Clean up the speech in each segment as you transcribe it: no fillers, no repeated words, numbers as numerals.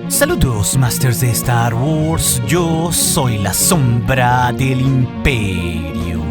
Saludos, Masters de Star Wars. Yo soy la sombra del Imperio.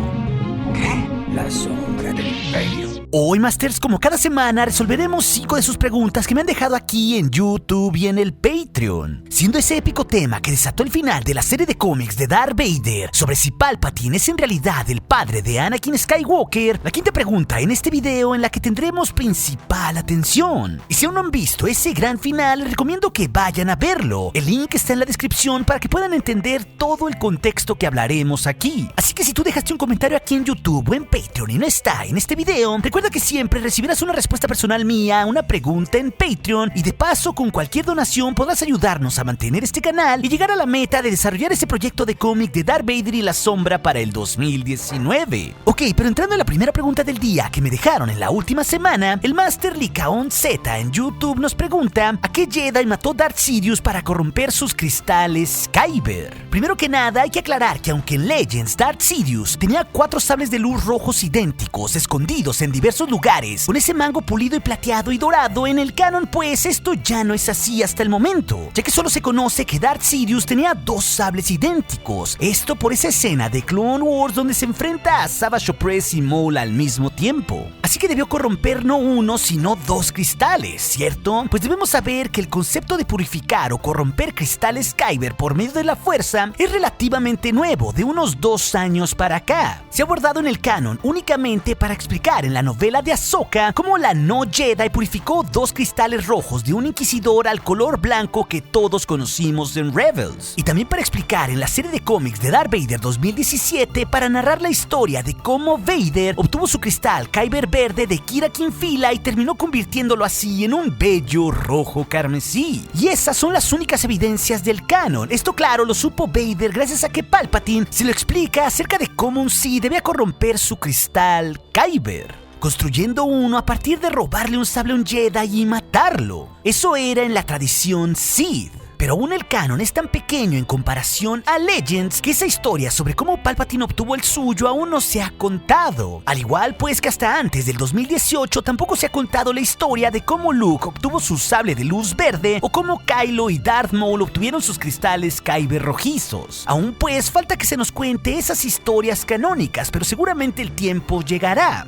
¿Qué? La sombra del Imperio. Hoy, Masters, como cada semana, resolveremos 5 de sus preguntas que me han dejado aquí en YouTube y en el Patreon. Siendo ese épico tema que desató el final de la serie de cómics de Darth Vader sobre si Palpatine es en realidad el padre de Anakin Skywalker, la quinta pregunta en este video en la que tendremos principal atención. Y si aún no han visto ese gran final, les recomiendo que vayan a verlo. El link está en la descripción para que puedan entender todo el contexto que hablaremos aquí. Así que si tú dejaste un comentario aquí en YouTube o en Patreon y no está en este video, recuerda que siempre recibirás una respuesta personal mía a una pregunta en Patreon y de paso con cualquier donación podrás ayudarnos a mantener este canal y llegar a la meta de desarrollar ese proyecto de cómic de Darth Vader y la sombra para el 2019. Ok, pero entrando en la primera pregunta del día que me dejaron en la última semana, el Master Licaón Z en YouTube nos pregunta ¿a qué Jedi mató Darth Sidious para corromper sus cristales Kyber? Primero que nada hay que aclarar que aunque en Legends Darth Sidious tenía 4 sables de luz rojos idénticos escondidos en diversos lugares, con ese mango pulido y plateado y dorado, en el canon pues esto ya no es así hasta el momento, ya que solo se conoce que Darth Sidious tenía 2 sables idénticos, esto por esa escena de Clone Wars donde se enfrenta a Savage Opress y Maul al mismo tiempo. Así que debió corromper no 1 sino 2 cristales, ¿cierto? Pues debemos saber que el concepto de purificar o corromper cristales Kyber por medio de la fuerza es relativamente nuevo, de unos 2 años para acá. Se ha abordado en el canon únicamente para explicar en la novela de Ahsoka cómo la no Jedi purificó 2 cristales rojos de un inquisidor al color blanco que todos conocimos en Rebels, y también para explicar en la serie de cómics de Darth Vader 2017 para narrar la historia de cómo Vader obtuvo su cristal Kyber verde de Kira Kinfila y terminó convirtiéndolo así en un bello rojo carmesí. Y esas son las únicas evidencias del canon. Esto claro lo supo Vader gracias a que Palpatine se lo explica acerca de cómo un Sith debía corromper su cristal Kyber, construyendo uno a partir de robarle un sable a un Jedi y matarlo. Eso era en la tradición Sith. Pero aún el canon es tan pequeño en comparación a Legends que esa historia sobre cómo Palpatine obtuvo el suyo aún no se ha contado. Al igual pues que hasta antes del 2018 tampoco se ha contado la historia de cómo Luke obtuvo su sable de luz verde o cómo Kylo y Darth Maul obtuvieron sus cristales Kyber rojizos. Aún pues falta que se nos cuente esas historias canónicas, pero seguramente el tiempo llegará.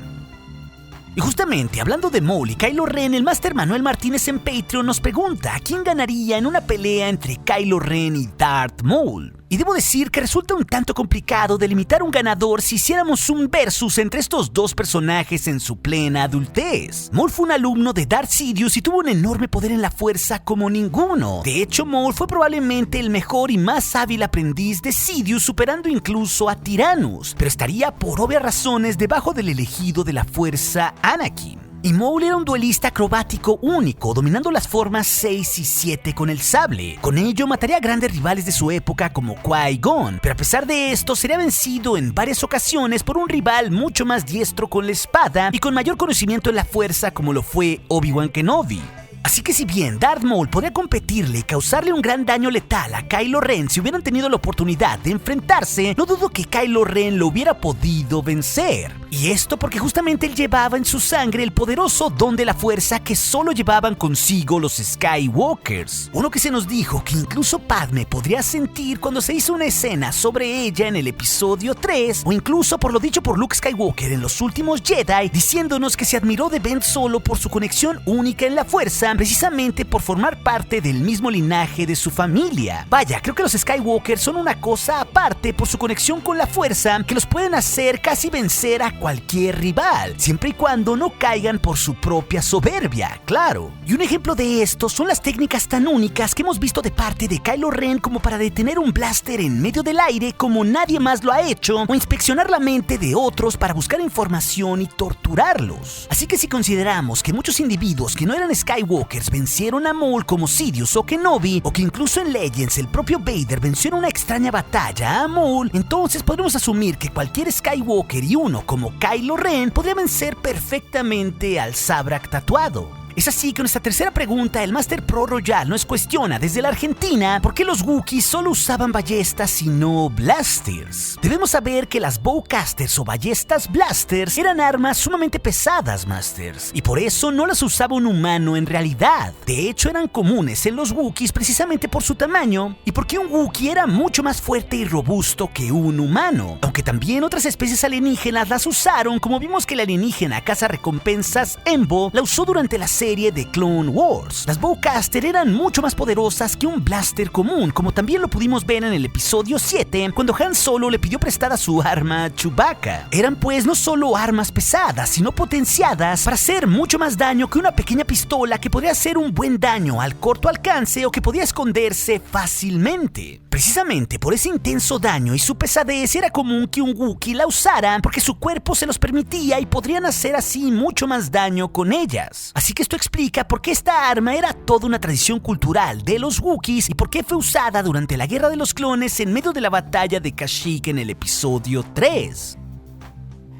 Y justamente hablando de Maul y Kylo Ren, el Master Manuel Martínez en Patreon nos pregunta ¿quién ganaría en una pelea entre Kylo Ren y Darth Maul? Y debo decir que resulta un tanto complicado delimitar un ganador si hiciéramos un versus entre estos dos personajes en su plena adultez. Maul fue un alumno de Darth Sidious y tuvo un enorme poder en la fuerza como ninguno. De hecho, Maul fue probablemente el mejor y más hábil aprendiz de Sidious, superando incluso a Tyrannus, pero estaría por obvias razones debajo del elegido de la fuerza Anakin. Y Maul era un duelista acrobático único, dominando las formas 6 y 7 con el sable. Con ello mataría a grandes rivales de su época como Qui-Gon, pero a pesar de esto sería vencido en varias ocasiones por un rival mucho más diestro con la espada y con mayor conocimiento en la fuerza como lo fue Obi-Wan Kenobi. Así que si bien Darth Maul podría competirle y causarle un gran daño letal a Kylo Ren si hubieran tenido la oportunidad de enfrentarse, no dudo que Kylo Ren lo hubiera podido vencer. Y esto porque justamente él llevaba en su sangre el poderoso don de la fuerza que solo llevaban consigo los Skywalkers. Uno que se nos dijo que incluso Padme podría sentir cuando se hizo una escena sobre ella en el episodio 3, o incluso por lo dicho por Luke Skywalker en los últimos Jedi, diciéndonos que se admiró de Ben Solo por su conexión única en la fuerza, precisamente por formar parte del mismo linaje de su familia. Vaya, creo que los Skywalkers son una cosa aparte por su conexión con la fuerza que los pueden hacer casi vencer a cualquier rival, siempre y cuando no caigan por su propia soberbia, claro. Y un ejemplo de esto son las técnicas tan únicas que hemos visto de parte de Kylo Ren como para detener un blaster en medio del aire como nadie más lo ha hecho, o inspeccionar la mente de otros para buscar información y torturarlos. Así que si consideramos que muchos individuos que no eran Skywalkers vencieron a Maul como Sidious o Kenobi, o que incluso en Legends el propio Vader venció en una extraña batalla a Maul, entonces podremos asumir que cualquier Skywalker y uno como Kylo Ren podría vencer perfectamente al Sabrak tatuado. Es así que en nuestra tercera pregunta, el Master Pro Royal nos cuestiona desde la Argentina por qué los Wookiees solo usaban ballestas y no blasters. Debemos saber que las bowcasters o ballestas blasters eran armas sumamente pesadas, Masters, y por eso no las usaba un humano en realidad. De hecho, eran comunes en los Wookiees precisamente por su tamaño y porque un Wookiee era mucho más fuerte y robusto que un humano, aunque también otras especies alienígenas las usaron, como vimos que el alienígena cazarrecompensas Embo la usó durante la serie de Clone Wars. Las bowcaster eran mucho más poderosas que un blaster común, como también lo pudimos ver en el episodio 7, cuando Han Solo le pidió prestada su arma a Chewbacca. Eran pues no solo armas pesadas, sino potenciadas para hacer mucho más daño que una pequeña pistola que podría hacer un buen daño al corto alcance o que podía esconderse fácilmente. Precisamente por ese intenso daño y su pesadez era común que un Wookiee la usara porque su cuerpo se los permitía y podrían hacer así mucho más daño con ellas. Así que esto explica por qué esta arma era toda una tradición cultural de los Wookiees y por qué fue usada durante la Guerra de los Clones en medio de la batalla de Kashyyyk en el episodio 3.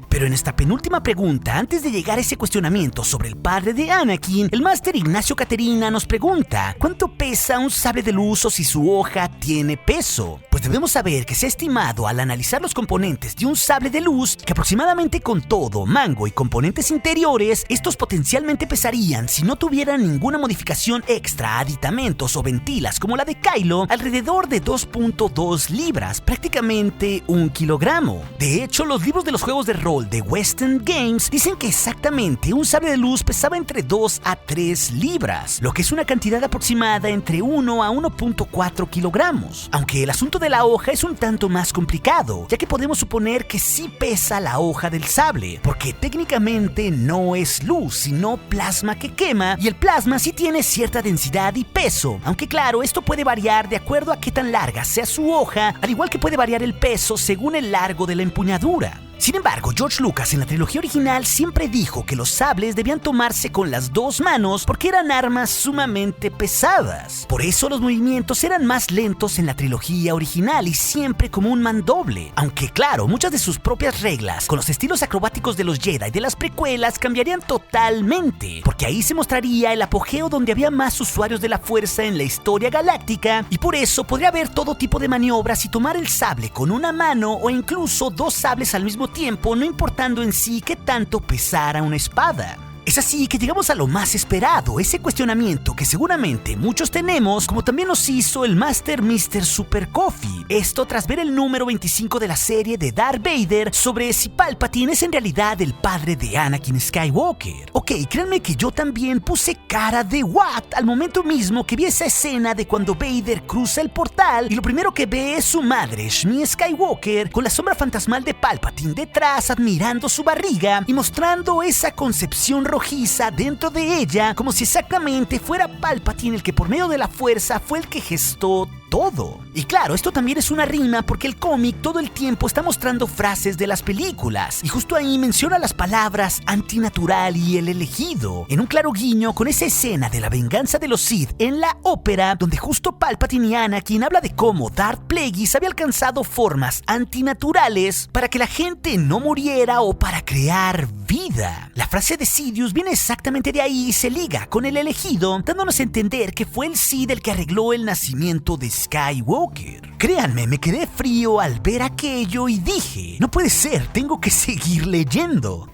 Pero en esta penúltima pregunta, antes de llegar a ese cuestionamiento sobre el padre de Anakin, el Máster Ignacio Caterina nos pregunta ¿cuánto pesa un sable de luz o si su hoja tiene peso? Pues debemos saber que se ha estimado al analizar los componentes de un sable de luz que aproximadamente con todo, mango y componentes interiores, estos potencialmente pesarían, si no tuvieran ninguna modificación extra, aditamentos o ventilas como la de Kylo, alrededor de 2.2 libras, prácticamente 1 kilogramo. De hecho, los libros de los juegos de rol de Western Games dicen que exactamente un sable de luz pesaba entre 2 a 3 libras, lo que es una cantidad aproximada entre 1 a 1.4 kilogramos. Aunque el asunto de la hoja es un tanto más complicado, ya que podemos suponer que sí pesa la hoja del sable, porque técnicamente no es luz, sino plasma que quema, y el plasma sí tiene cierta densidad y peso, aunque claro, esto puede variar de acuerdo a qué tan larga sea su hoja, al igual que puede variar el peso según el largo de la empuñadura. Sin embargo, George Lucas en la trilogía original siempre dijo que los sables debían tomarse con las dos manos porque eran armas sumamente pesadas. Por eso los movimientos eran más lentos en la trilogía original y siempre como un mandoble. Aunque claro, muchas de sus propias reglas con los estilos acrobáticos de los Jedi de las precuelas cambiarían totalmente, porque ahí se mostraría el apogeo donde había más usuarios de la fuerza en la historia galáctica y por eso podría haber todo tipo de maniobras y tomar el sable con una mano o incluso dos sables al mismo tiempo, no importando en sí qué tanto pesara una espada. Es así que llegamos a lo más esperado, ese cuestionamiento que seguramente muchos tenemos, como también nos hizo el Master Mr. Super Coffee. Esto tras ver el número 25 de la serie de Darth Vader sobre si Palpatine es en realidad el padre de Anakin Skywalker. Ok, créanme que yo también puse cara de what al momento mismo que vi esa escena de cuando Vader cruza el portal y lo primero que ve es su madre, Shmi Skywalker, con la sombra fantasmal de Palpatine detrás admirando su barriga y mostrando esa concepción rojiza dentro de ella, como si exactamente fuera Palpatine el que por medio de la fuerza fue el que gestó todo. Y claro, esto también es una rima porque el cómic todo el tiempo está mostrando frases de las películas y justo ahí menciona las palabras antinatural y el elegido, en un claro guiño con esa escena de la venganza de los Sith en la ópera donde justo Palpatine y Anakin habla de cómo Darth Plagueis había alcanzado formas antinaturales para que la gente no muriera o para crear vida. La frase de Sidious viene exactamente de ahí y se liga con el elegido, dándonos a entender que fue el Sith el que arregló el nacimiento de Skywalker. Créanme, me quedé frío al ver aquello y dije, no puede ser, tengo que seguir leyendo.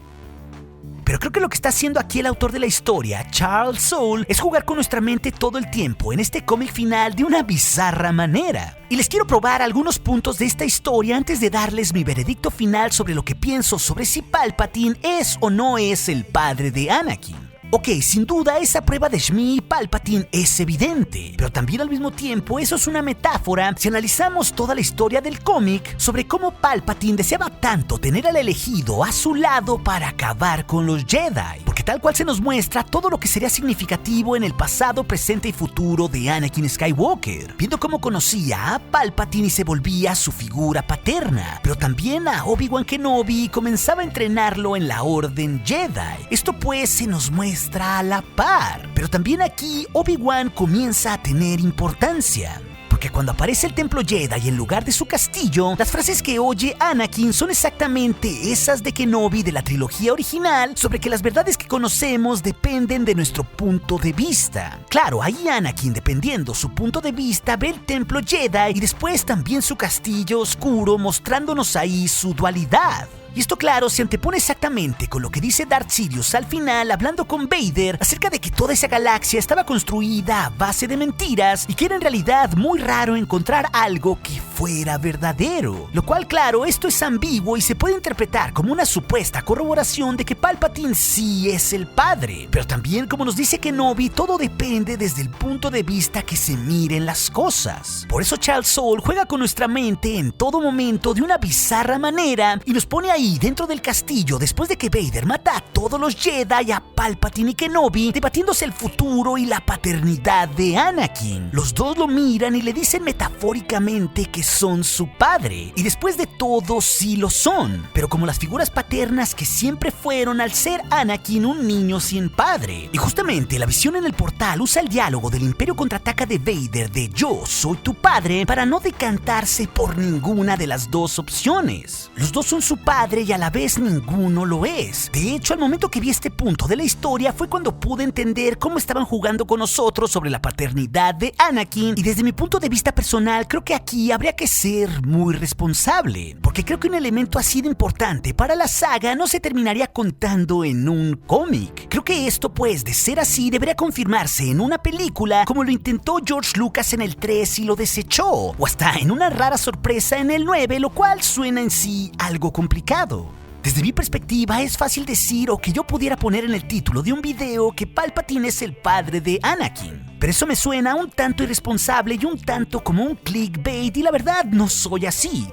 Pero creo que lo que está haciendo aquí el autor de la historia, Charles Soule, es jugar con nuestra mente todo el tiempo en este cómic final de una bizarra manera. Y les quiero probar algunos puntos de esta historia antes de darles mi veredicto final sobre lo que pienso sobre si Palpatine es o no es el padre de Anakin. Ok, sin duda esa prueba de Shmi y Palpatine es evidente, pero también al mismo tiempo eso es una metáfora si analizamos toda la historia del cómic sobre cómo Palpatine deseaba tanto tener al elegido a su lado para acabar con los Jedi, porque tal cual se nos muestra todo lo que sería significativo en el pasado, presente y futuro de Anakin Skywalker, viendo cómo conocía a Palpatine y se volvía su figura paterna, pero también a Obi-Wan Kenobi y comenzaba a entrenarlo en la Orden Jedi. Esto pues se nos muestra a la par, pero también aquí Obi-Wan comienza a tener importancia, porque cuando aparece el templo Jedi en lugar de su castillo, las frases que oye Anakin son exactamente esas de Kenobi de la trilogía original sobre que las verdades que conocemos dependen de nuestro punto de vista. Claro, ahí Anakin, dependiendo su punto de vista, ve el templo Jedi y después también su castillo oscuro, mostrándonos ahí su dualidad. Y esto, claro, se antepone exactamente con lo que dice Darth Sidious al final, hablando con Vader acerca de que toda esa galaxia estaba construida a base de mentiras y que era en realidad muy raro encontrar algo que fuera verdadero. Lo cual, claro, esto es ambiguo y se puede interpretar como una supuesta corroboración de que Palpatine sí es el padre. Pero también, como nos dice Kenobi, todo depende desde el punto de vista que se miren las cosas. Por eso Charles Soule juega con nuestra mente en todo momento de una bizarra manera y nos pone ahí dentro del castillo después de que Vader mata a todos los Jedi, a Palpatine y Kenobi, debatiéndose el futuro y la paternidad de Anakin. Los dos lo miran y le dicen metafóricamente que son su padre, y después de todo sí lo son, pero como las figuras paternas que siempre fueron al ser Anakin un niño sin padre. Y justamente la visión en el portal usa el diálogo del Imperio Contraataca de Vader de "yo soy tu padre" para no decantarse por ninguna de las dos opciones. Los dos son su padre y a la vez ninguno lo es. De hecho, al momento que vi este punto de la historia fue cuando pude entender cómo estaban jugando con nosotros sobre la paternidad de Anakin, y desde mi punto de vista personal creo que aquí habría que ser muy responsable, porque creo que un elemento así de importante para la saga no se terminaría contando en un cómic. Creo que esto, pues, de ser así, debería confirmarse en una película como lo intentó George Lucas en el 3 y lo desechó, o hasta en una rara sorpresa en el 9, lo cual suena en sí algo complicado. Desde mi perspectiva es fácil decir o que yo pudiera poner en el título de un video que Palpatine es el padre de Anakin, pero eso me suena un tanto irresponsable y un tanto como un clickbait, y la verdad no soy así.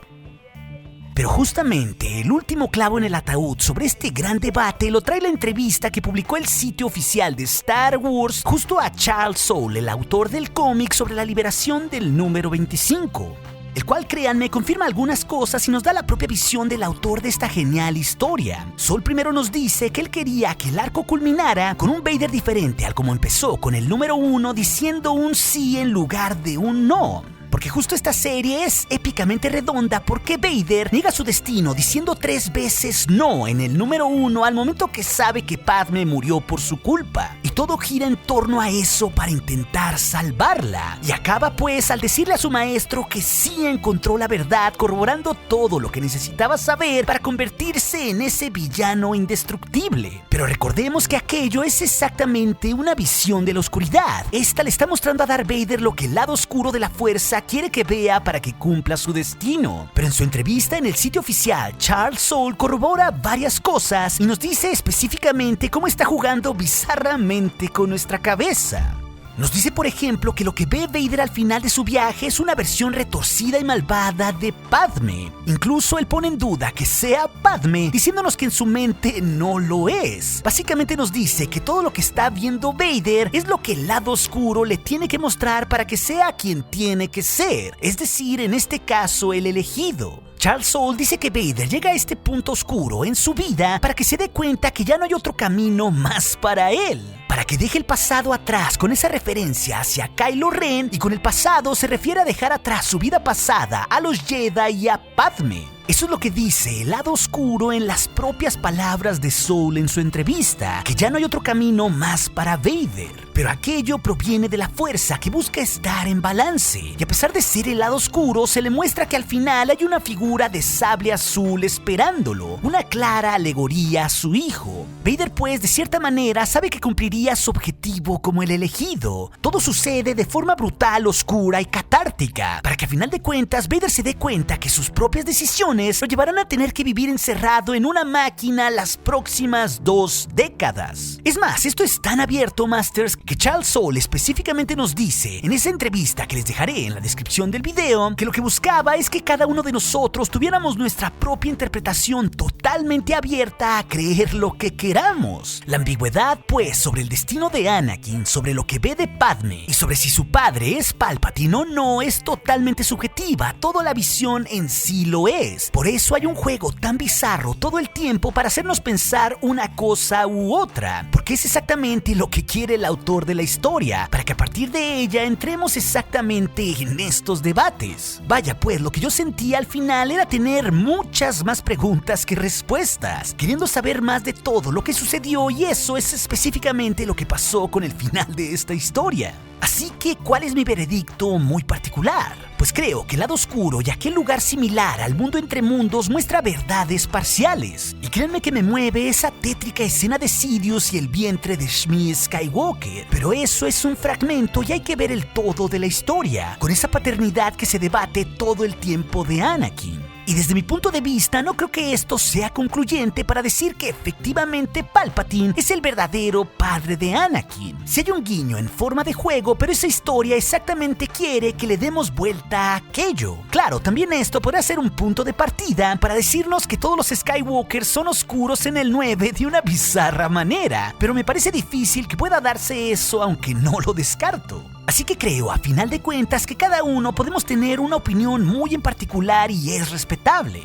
Pero justamente el último clavo en el ataúd sobre este gran debate lo trae la entrevista que publicó el sitio oficial de Star Wars justo a Charles Soule, el autor del cómic sobre la liberación del número 25. El cual, créanme, confirma algunas cosas y nos da la propia visión del autor de esta genial historia. Soule primero nos dice que él quería que el arco culminara con un Vader diferente al como empezó, con el número 1 diciendo un sí en lugar de un no. Porque justo esta serie es épicamente redonda porque Vader niega su destino diciendo 3 veces no en el número 1 al momento que sabe que Padme murió por su culpa. Y todo gira en torno a eso para intentar salvarla. Y acaba pues al decirle a su maestro que sí encontró la verdad, corroborando todo lo que necesitaba saber para convertirse en ese villano indestructible. Pero recordemos que aquello es exactamente una visión de la oscuridad. Esta le está mostrando a Darth Vader lo que el lado oscuro de la fuerza quiere que vea para que cumpla su destino. Pero en su entrevista en el sitio oficial, Charles Soule corrobora varias cosas y nos dice específicamente cómo está jugando bizarramente con nuestra cabeza. Nos dice, por ejemplo, que lo que ve Vader al final de su viaje es una versión retorcida y malvada de Padme. Incluso él pone en duda que sea Padme, diciéndonos que en su mente no lo es. Básicamente nos dice que todo lo que está viendo Vader es lo que el lado oscuro le tiene que mostrar para que sea quien tiene que ser, es decir, en este caso, el elegido. Charles Soule dice que Vader llega a este punto oscuro en su vida para que se dé cuenta que ya no hay otro camino más para él, para que deje el pasado atrás, con esa referencia hacia Kylo Ren, y con el pasado se refiere a dejar atrás su vida pasada, a los Jedi y a Padme. Eso es lo que dice el lado oscuro en las propias palabras de Soule en su entrevista, que ya no hay otro camino más para Vader. Pero aquello proviene de la fuerza que busca estar en balance, y a pesar de ser el lado oscuro, se le muestra que al final hay una figura de sable azul esperándolo, una clara alegoría a su hijo. Vader, pues, de cierta manera sabe que cumpliría su objetivo como el elegido. Todo sucede de forma brutal, oscura y catártica, para que a final de cuentas Vader se dé cuenta que sus propias decisiones lo llevarán a tener que vivir encerrado en una máquina las próximas 2 décadas. Es más, esto es tan abierto, Masters, que Charles Soule específicamente nos dice en esa entrevista que les dejaré en la descripción del video, que lo que buscaba es que cada uno de nosotros tuviéramos nuestra propia interpretación totalmente abierta a creer lo que queramos. La ambigüedad, pues, sobre el destino de Anakin, sobre lo que ve de Padme y sobre si su padre es Palpatine o no, es totalmente subjetiva. Toda la visión en sí lo es. Por eso hay un juego tan bizarro todo el tiempo para hacernos pensar una cosa u otra, porque es exactamente lo que quiere el autor autor de la historia, para que a partir de ella entremos exactamente en estos debates. Vaya pues, lo que yo sentí al final era tener muchas más preguntas que respuestas, queriendo saber más de todo lo que sucedió, y eso es específicamente lo que pasó con el final de esta historia. Así que, ¿cuál es mi veredicto muy particular? Pues creo que el lado oscuro y aquel lugar similar al mundo entre mundos muestra verdades parciales. Y créanme que me mueve esa tétrica escena de Sidious y el vientre de Shmi Skywalker. Pero eso es un fragmento y hay que ver el todo de la historia, con esa paternidad que se debate todo el tiempo de Anakin. Y desde mi punto de vista, no creo que esto sea concluyente para decir que efectivamente Palpatine es el verdadero padre de Anakin. Si hay un guiño en forma de juego, pero esa historia exactamente quiere que le demos vuelta a aquello. Claro, también esto podrá ser un punto de partida para decirnos que todos los Skywalkers son oscuros en el 9 de una bizarra manera, pero me parece difícil que pueda darse eso, aunque no lo descarto. Así que creo, a final de cuentas, que cada uno podemos tener una opinión muy en particular y es respetable.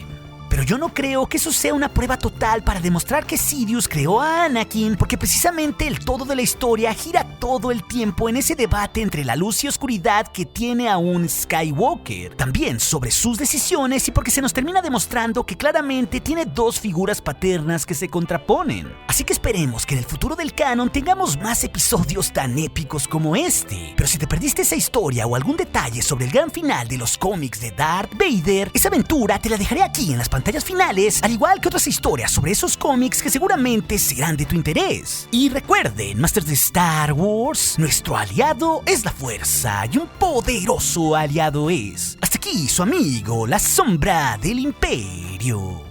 Pero yo no creo que eso sea una prueba total para demostrar que Sidious creó a Anakin, porque precisamente el todo de la historia gira todo el tiempo en ese debate entre la luz y oscuridad que tiene a un Skywalker. También sobre sus decisiones, y porque se nos termina demostrando que claramente tiene dos figuras paternas que se contraponen. Así que esperemos que en el futuro del canon tengamos más episodios tan épicos como este. Pero si te perdiste esa historia o algún detalle sobre el gran final de los cómics de Darth Vader, esa aventura te la dejaré aquí en las pantallas finales, al igual que otras historias sobre esos cómics que seguramente serán de tu interés. Y recuerden, Masters de Star Wars, nuestro aliado es la fuerza y un poderoso aliado es. Hasta aquí su amigo, la sombra del imperio.